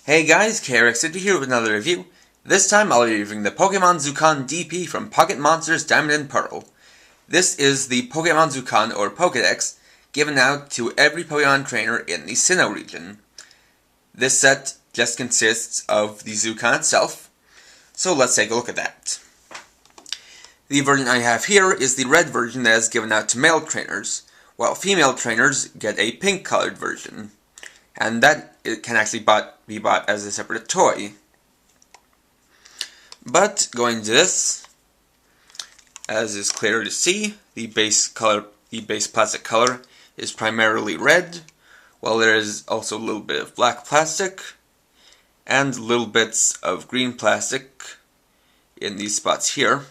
Hey guys, KRX50 here with another review. This time I'll be reviewing the Pokemon Zukan DP from Pocket Monsters Diamond and Pearl. This is the Pokemon Zukan, or Pokedex, given out to every Pokemon trainer in the Sinnoh region. This set just consists of the Zukan itself, so let's take a look at that. The version I have here is the red version that is given out to male trainers, while female trainers get a pink-colored version. And that it can actually be bought as a separate toy. But going to this, as is clear to see, the base plastic color is primarily red, while there is also a little bit of black plastic and little bits of green plastic in these spots here,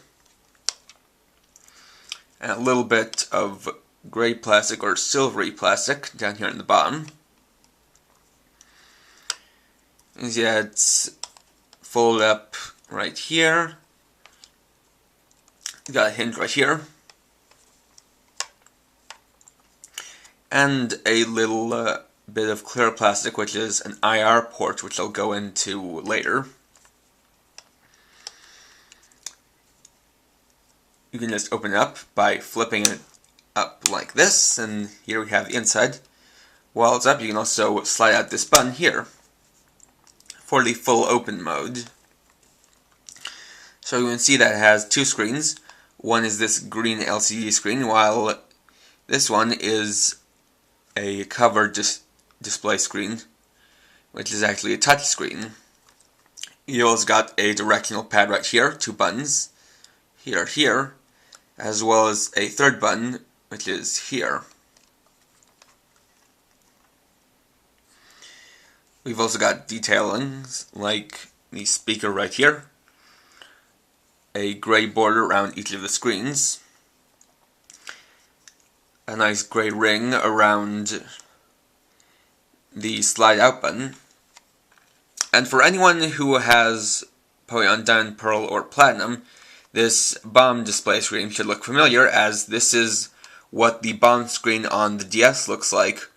and a little bit of gray plastic or silvery plastic down here in the bottom. Yeah, it's folded up right here. You got a hinge right here. And a little bit of clear plastic, which is an IR port, which I'll go into later. You can just open it up by flipping it up like this, and here we have the inside. While it's up, you can also slide out this button here for the full open mode. So you can see that it has two screens. One is this green LCD screen, while this one is a covered display screen, which is actually a touch screen. You also got a directional pad right here, two buttons, here, as well as a third button, which is here. We've also got detailings like the speaker right here, a gray border around each of the screens, a nice gray ring around the slide out button, and for anyone who has Pokemon Diamond, Pearl, or Platinum, this bomb display screen should look familiar, as this is what the bomb screen on the DS looks like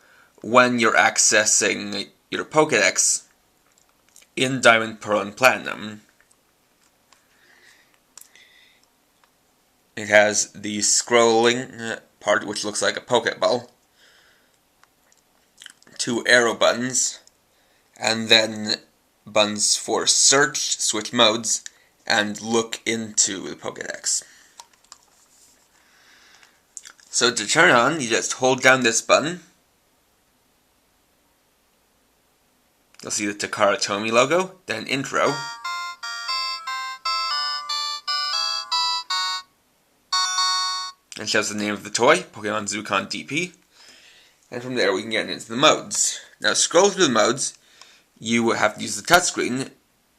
when you're accessing your Pokedex in Diamond, Pearl, and Platinum. It has the scrolling part, which looks like a Pokeball, two arrow buttons, and then buttons for search, switch modes, and look into the Pokedex. So to turn on, you just hold down this button. You'll see the Takara Tomy logo, then intro. It shows the name of the toy, Pokemon Zukan DP. And from there we can get into the modes. Now to scroll through the modes, you have to use the touchscreen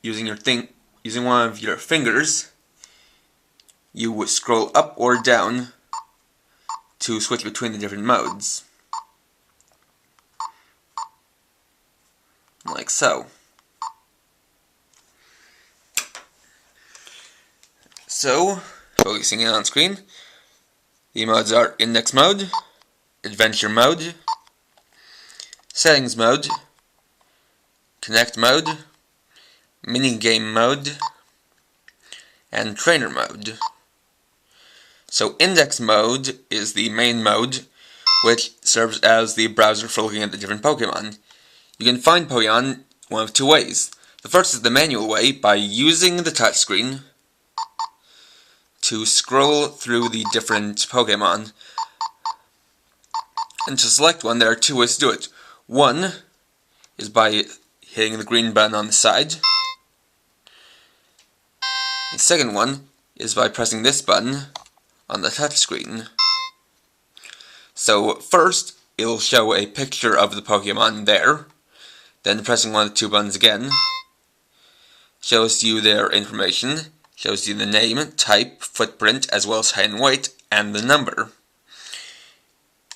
using one of your fingers. You would scroll up or down to switch between the different modes. Like so. So, focusing in on screen, the modes are Index Mode, Adventure Mode, Settings Mode, Connect Mode, Minigame Mode, and Trainer Mode. So Index Mode is the main mode, which serves as the browser for looking at the different Pokemon. You can find Pokemon one of two ways. The first is the manual way, by using the touchscreen to scroll through the different Pokemon. And to select one, there are two ways to do it. One is by hitting the green button on the side. The second one is by pressing this button on the touchscreen. So first, it'll show a picture of the Pokemon there. Then pressing one of the two buttons again shows you their information, shows you the name, type, footprint, as well as height and weight, and the number.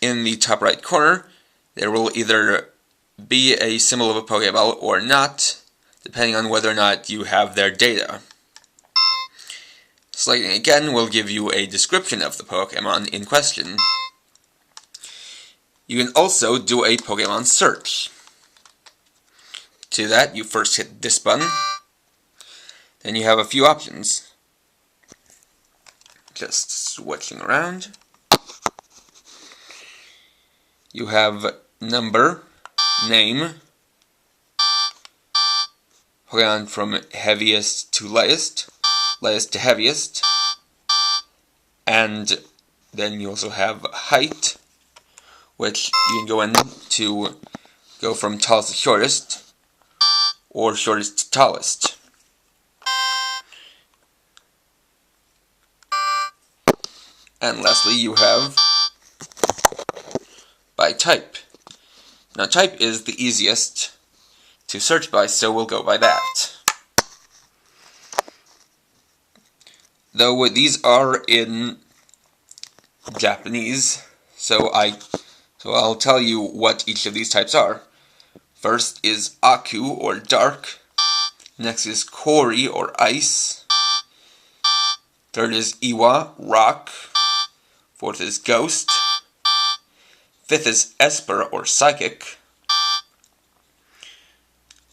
In the top right corner, there will either be a symbol of a Pokeball or not, depending on whether or not you have their data. Selecting again will give you a description of the Pokemon in question. You can also do a Pokemon search. do that, you first hit this button. Then you have a few options. Just switching around. You have number, name, Pokemon from heaviest to lightest, lightest to heaviest, and then you also have height, which you can go in to go from tallest to shortest, or shortest to tallest. And lastly, you have by type. Now, type is the easiest to search by, so we'll go by that. Though these are in Japanese, so I'll tell you what each of these types are. First is Aku, or dark. Next is Kori, or ice. Third is Iwa, rock. Fourth is ghost. Fifth is Esper, or psychic.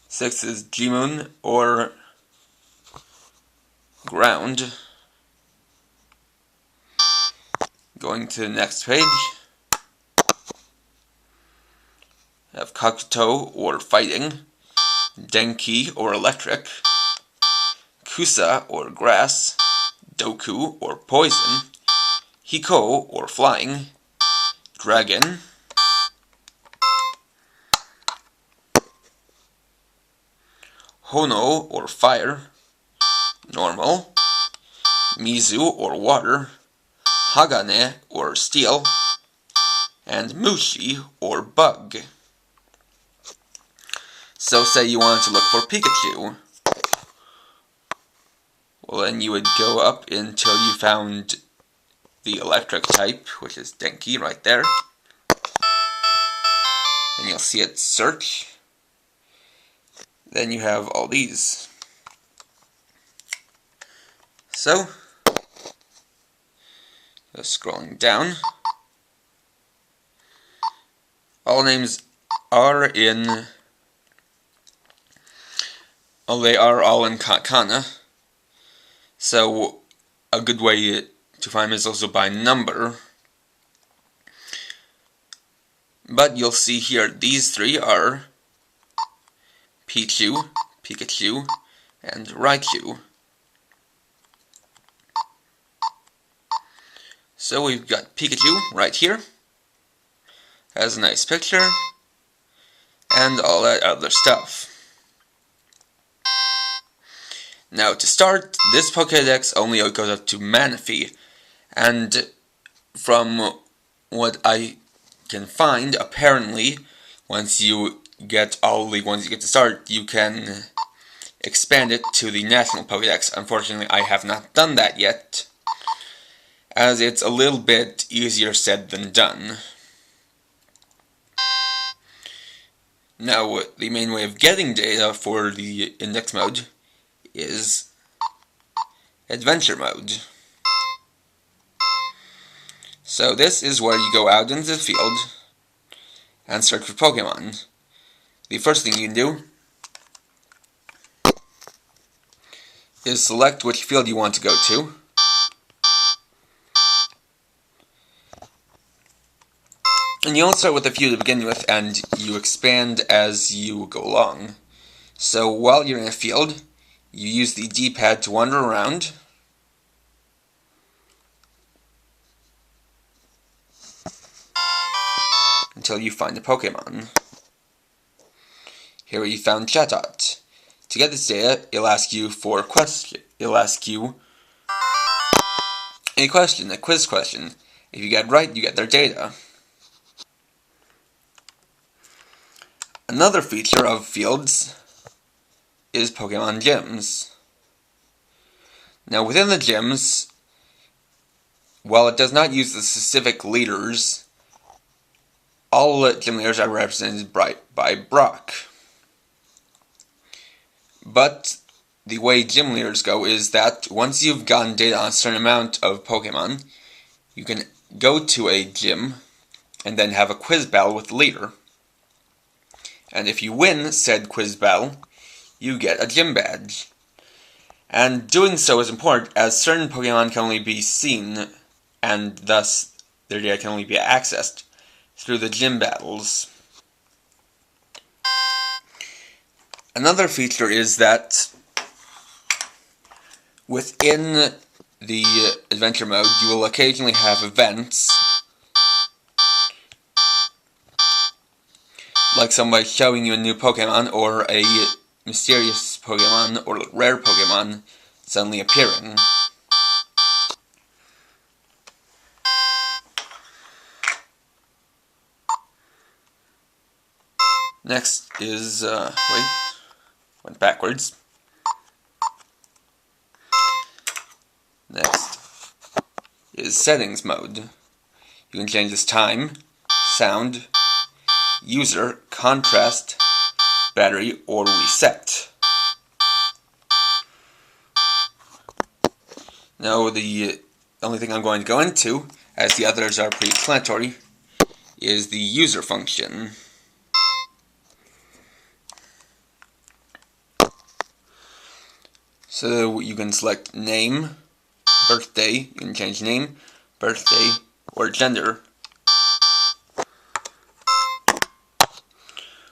Sixth is Jimun, or ground. Going to the next page, I have Kakuto, or fighting, Denki, or electric, Kusa, or grass, Doku, or poison, Hiko, or flying, dragon, Hono, or fire, normal, Mizu, or water, Hagane, or steel, and Mushi, or bug. So say you wanted to look for Pikachu. Well, then you would go up until you found the electric type, which is Denki right there. And you'll see it search. Then you have all these. So, just scrolling down. All names are in... Oh, they are all in katakana. So, a good way to find them is also by number. But you'll see here, these three are Pichu, Pikachu, and Raichu. So we've got Pikachu right here. Has a nice picture. And all that other stuff. Now to start, this Pokedex only goes up to Manaphy. And from what I can find, apparently, once you get all the ones you get to start, you can expand it to the National Pokedex. Unfortunately, I have not done that yet, as it's a little bit easier said than done. Now, the main way of getting data for the index mode is adventure mode. So this is where you go out into the field and search for Pokemon. The first thing you can do is select which field you want to go to. And you only start with a few to begin with, and you expand as you go along. So while you're in a field, you use the D-pad to wander around. Until you find a Pokemon. Here you found Chatot. To get this data, it'll ask you for a question. It'll ask you a question, a quiz question. If you get it right, you get their data. Another feature of fields is Pokemon gyms. Now within the gyms, while it does not use the specific leaders, all gym leaders are represented by Brock. But the way gym leaders go is that once you've gotten data on a certain amount of Pokemon, you can go to a gym and then have a quiz battle with the leader. And if you win said quiz battle, you get a gym badge. And doing so is important, as certain Pokemon can only be seen, and thus their data can only be accessed through the gym battles. Another feature is that within the adventure mode, you will occasionally have events, like somebody showing you a new Pokemon, or a mysterious Pokemon, or rare Pokemon suddenly appearing. Next is, went backwards. Next is settings mode. You can change this time, sound, user, contrast, battery, or reset. Now the only thing I'm going to go into, as the others are pretty explanatory, is the user function. So you can select name, birthday, you can change name, birthday, or gender.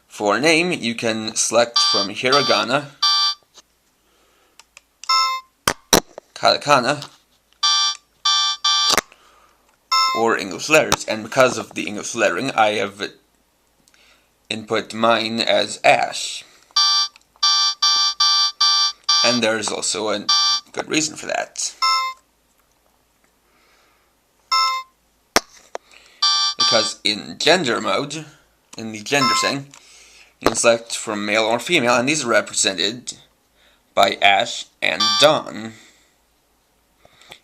For name, you can select from hiragana, katakana, or English letters. And because of the English lettering, I have input mine as Ash. And there's also a good reason for that. Because in gender mode, in the gender setting, you can select from male or female, and these are represented by Ash and Dawn,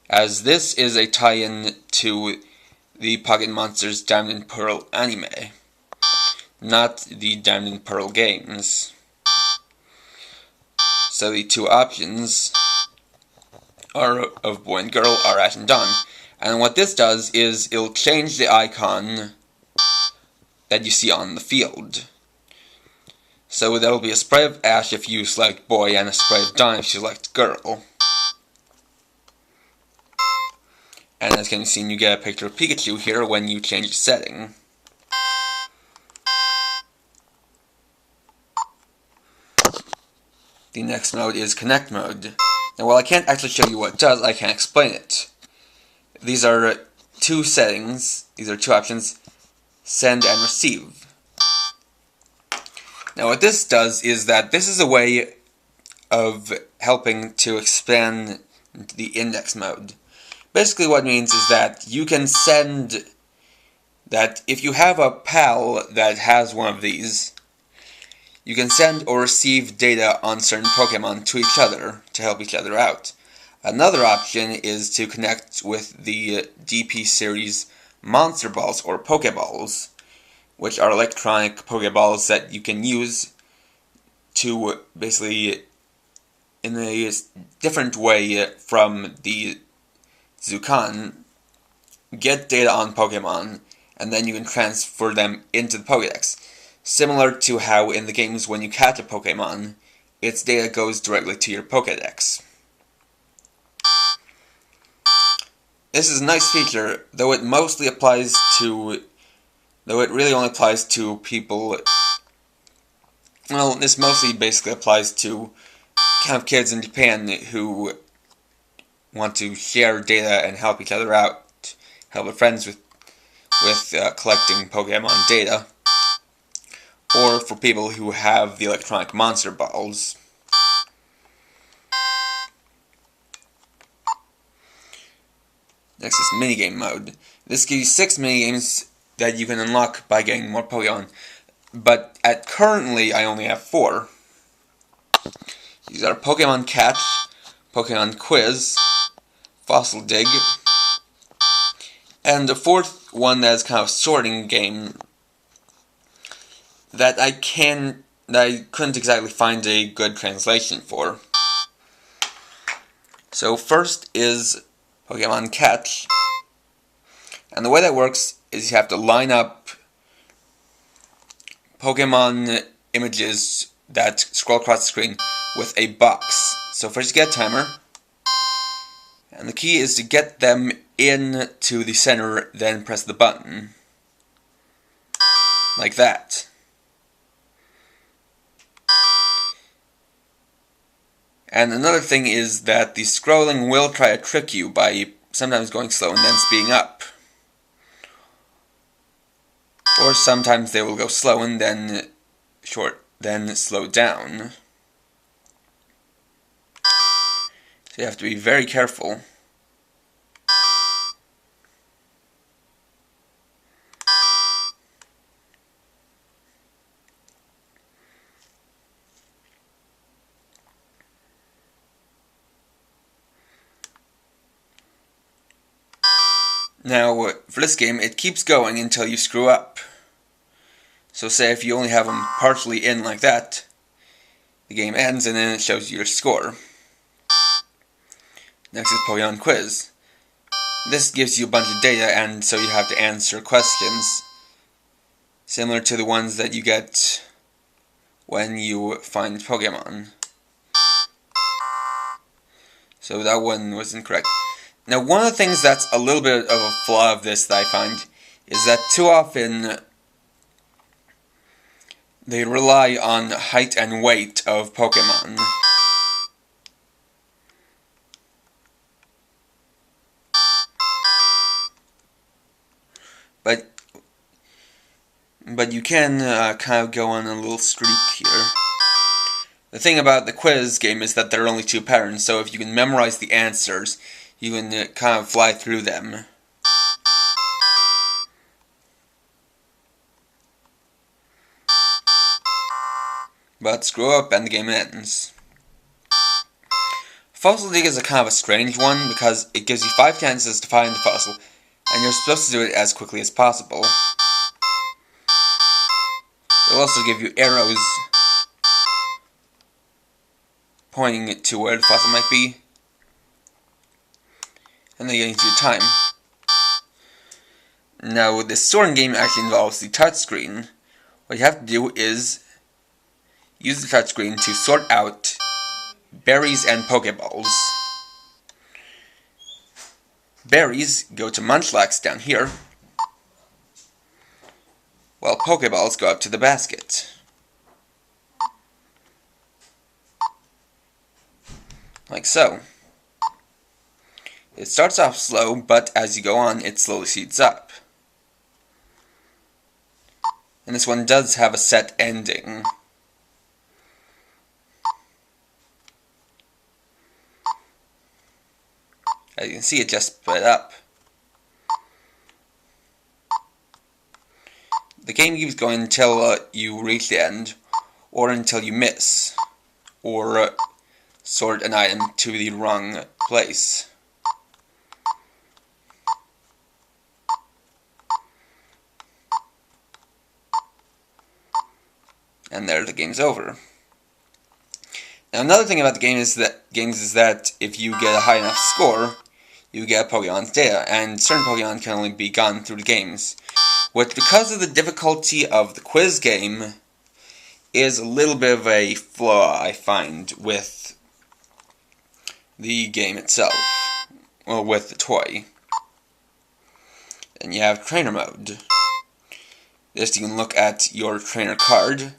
as this is a tie-in to the Pocket Monsters Diamond and Pearl anime, not the Diamond and Pearl games. So the two options are of boy and girl are Ash and Dawn. And what this does is it'll change the icon that you see on the field. So there will be a sprite of Ash if you select boy, and a sprite of Dawn if you select girl. And as can be seen, you get a picture of Pikachu here when you change the setting. The next mode is Connect mode. Now while I can't actually show you what it does, I can explain it. These are two settings, these are two options, send and receive. Now what this does is that this is a way of helping to expand the index mode. Basically what it means is that you can send, that if you have a pal that has one of these, you can send or receive data on certain Pokemon to each other to help each other out. Another option is to connect with the DP series Monster Balls or Pokeballs, which are electronic Pokeballs that you can use to basically, in a different way from the Zukan, get data on Pokemon, and then you can transfer them into the Pokedex. Similar to how in the games when you catch a Pokemon, its data goes directly to your Pokedex. This is a nice feature, though it really only applies to people, well, this mostly basically applies to kind of kids in Japan who want to share data and help each other out, help their friends with collecting Pokemon data, or for people who have the electronic monster balls. Next is minigame mode. This gives you 6 minigames that you can unlock by getting more Pokemon, but currently I only have 4. These are Pokemon Catch, Pokemon Quiz, Fossil Dig, and the fourth one that is kind of a sorting game that I couldn't exactly find a good translation for. So first is Pokemon Catch, and the way that works is you have to line up Pokemon images that scroll across the screen with a box. So first you get a timer, and the key is to get them into the center, then press the button. Like that. And another thing is that the scrolling will try to trick you by sometimes going slow and then speeding up. Or sometimes they will go slow and then slow down. So you have to be very careful. Now, for this game, it keeps going until you screw up. So say if you only have them partially in like that, the game ends and then it shows you your score. Next is Pokemon Quiz. This gives you a bunch of data, and so you have to answer questions similar to the ones that you get when you find Pokemon. So that one was incorrect. Now, one of the things that's a little bit of a flaw of this that I find is that too often they rely on height and weight of Pokemon. But you can kind of go on a little streak here. The thing about the quiz game is that there are only two patterns, so if you can memorize the answers, you can kind of fly through them. But screw up and the game ends. Fossil Dig is a kind of a strange one because it gives you 5 chances to find the fossil, and you're supposed to do it as quickly as possible. It'll also give you arrows pointing to where the fossil might be, and then getting to your time. Now, this sorting game actually involves the touchscreen. What you have to do is use the touchscreen to sort out berries and Pokeballs. Berries go to Munchlax down here, while Pokeballs go up to the basket. Like so. It starts off slow, but as you go on, it slowly speeds up. And this one does have a set ending. As you can see, it just sped up. The game keeps going until you reach the end, or until you miss, or sort an item to the wrong place. And there, the game's over. Now, another thing about the game is that if you get a high enough score, you get Pokemon's data, and certain Pokemon can only be gotten through the games, which, because of the difficulty of the quiz game, is a little bit of a flaw, I find, with the game itself, well, with the toy. And you have trainer mode. This, you can look at your trainer card,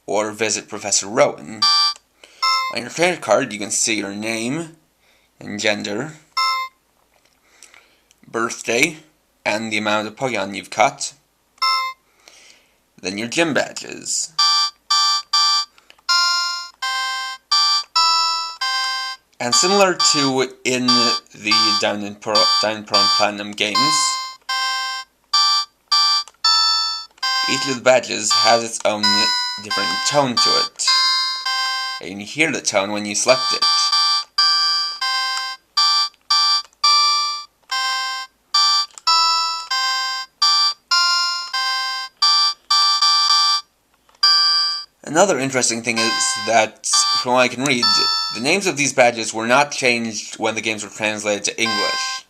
or visit Professor Rowan. On your trainer card, you can see your name and gender, birthday, and the amount of Pokemon you've caught. Then your gym badges. And similar to in the Diamond, Pearl, and Platinum games, each of the badges has its own different tone to it. And you hear the tone when you select it. Another interesting thing is that, from what I can read, the names of these badges were not changed when the games were translated to English.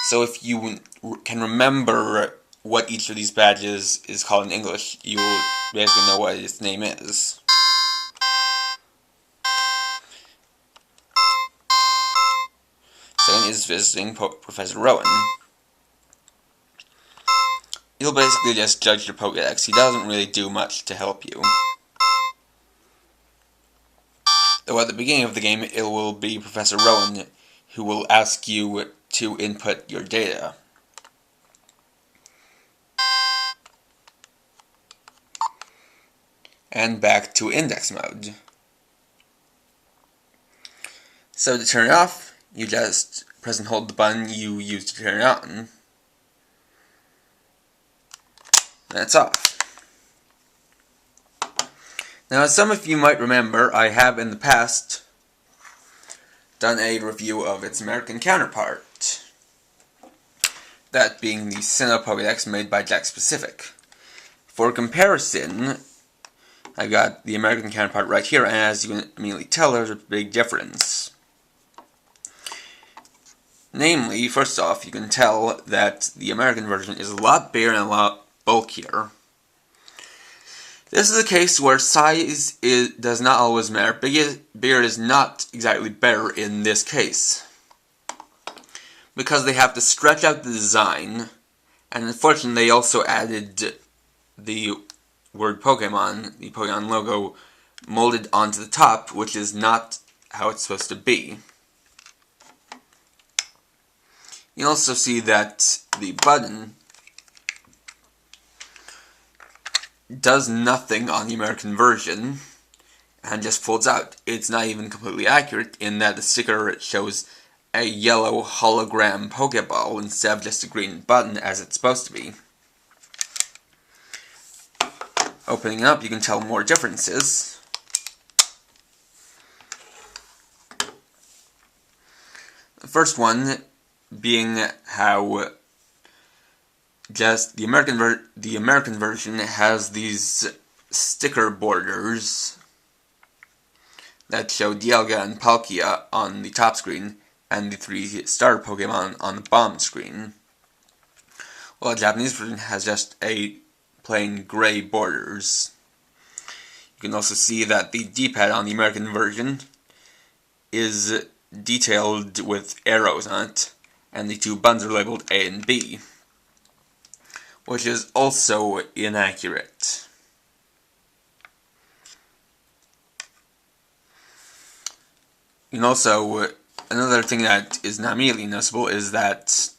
So if you can remember what each of these badges is called in English, you will basically know what its name is. Second is visiting Professor Rowan. He'll basically just judge your Pokedex. He doesn't really do much to help you. Though at the beginning of the game, it will be Professor Rowan who will ask you to input your data. And back to index mode. So to turn it off, you just press and hold the button you used to turn it on. That's off. Now, as some of you might remember, I have in the past done a review of its American counterpart. That being the Sinnoh Pokedex made by Jack Pacific. For comparison, I got the American counterpart right here, and as you can immediately tell, there's a big difference. Namely, first off, you can tell that the American version is a lot bigger and a lot bulkier. This is a case where size does not always matter. Bigger is not exactly better in this case, because they have to stretch out the design, and unfortunately they also added the word Pokemon, the Pokemon logo, molded onto the top, which is not how it's supposed to be. You also see that the button does nothing on the American version and just folds out. It's not even completely accurate in that the sticker shows a yellow hologram Pokeball instead of just a green button as it's supposed to be. Opening it up, you can tell more differences. The first one being how just the American version has these sticker borders that show Dialga and Palkia on the top screen and the 3 starter Pokemon on the bottom screen, while the Japanese version has just a plain gray borders. You can also see that the D-pad on the American version is detailed with arrows on it, and the 2 buttons are labeled A and B, which is also inaccurate. And also, another thing that is not immediately noticeable is that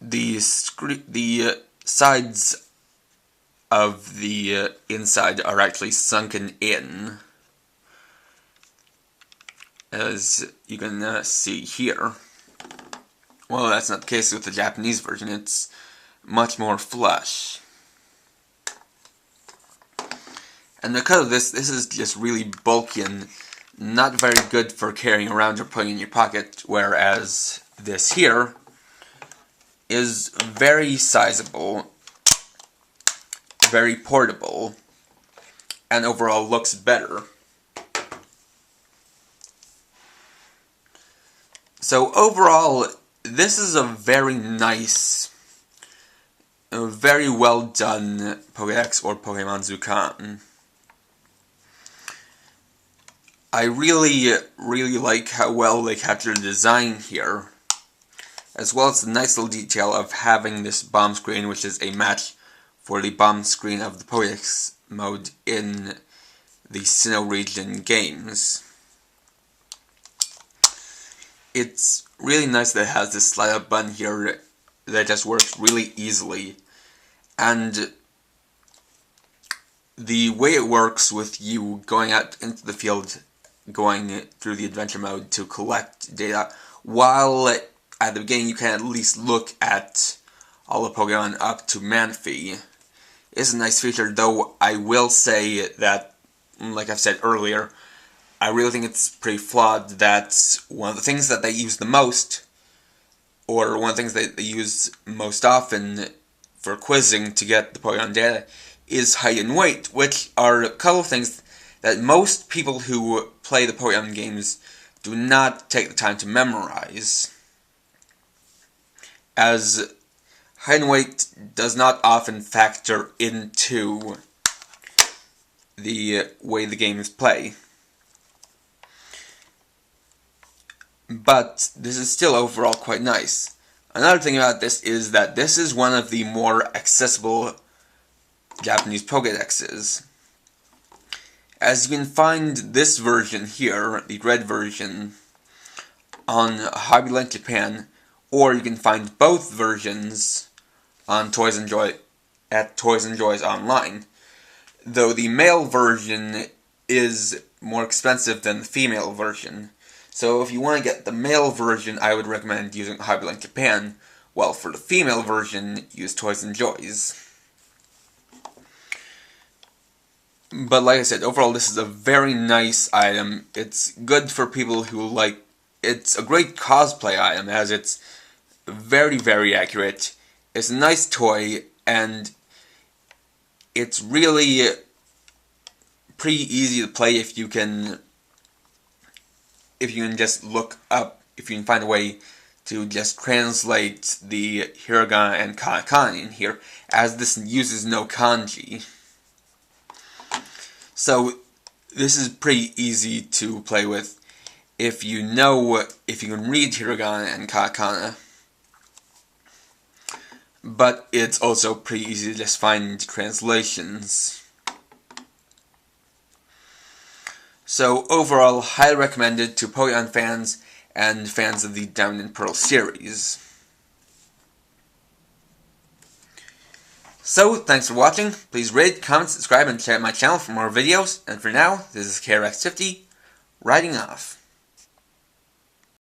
the sides of the inside are actually sunken in, as you can see here. Well, that's not the case with the Japanese version. It's much more flush. And because of this is just really bulky and not very good for carrying around or putting in your pocket, whereas this here is very sizable, very portable, and overall looks better. So overall, this is a very nice, very well done Pokedex or Pokemon Zukan. I really like how well they captured the design here, as well as the nice little detail of having this bomb screen, which is a match for the bomb screen of the Pokedex mode in the Sinnoh region games. It's really nice that it has this slide up button here that just works really easily, and the way it works with you going out into the field, going through the adventure mode to collect data, while at the beginning you can at least look at all the Pokemon up to Manaphy, is a nice feature, though I will say that, like I've said earlier, I really think it's pretty flawed that one of the things that they use the most, or one of the things that they use most often for quizzing to get the Pokemon data, is height and weight, which are a couple of things that most people who play the Pokemon games do not take the time to memorize, as height and weight does not often factor into the way the games play. But this is still overall quite nice. Another thing about this is that this is one of the more accessible Japanese Pokedexes. As you can find this version here, the red version, on Hobbylink Japan, or you can find both versions on Toys and Joy at Toys and Joys Online. Though the male version is more expensive than the female version. So if you want to get the male version, I would recommend using Hobbylink Japan, while for the female version, use Toys and Joys. But like I said, overall this is a very nice item. It's good for people who like... It's a great cosplay item, as it's very, very accurate. It's a nice toy, and it's really pretty easy to play if you can just look up, if you can find a way to just translate the hiragana and katakana in here, as this uses no kanji. So this is pretty easy to play with if you can read hiragana and katakana. But it's also pretty easy to just find translations. So overall, highly recommended to Pokemon fans and fans of the Diamond and Pearl series. So, thanks for watching. Please rate, comment, subscribe, and check out my channel for more videos. And for now, this is KRX50, writing off.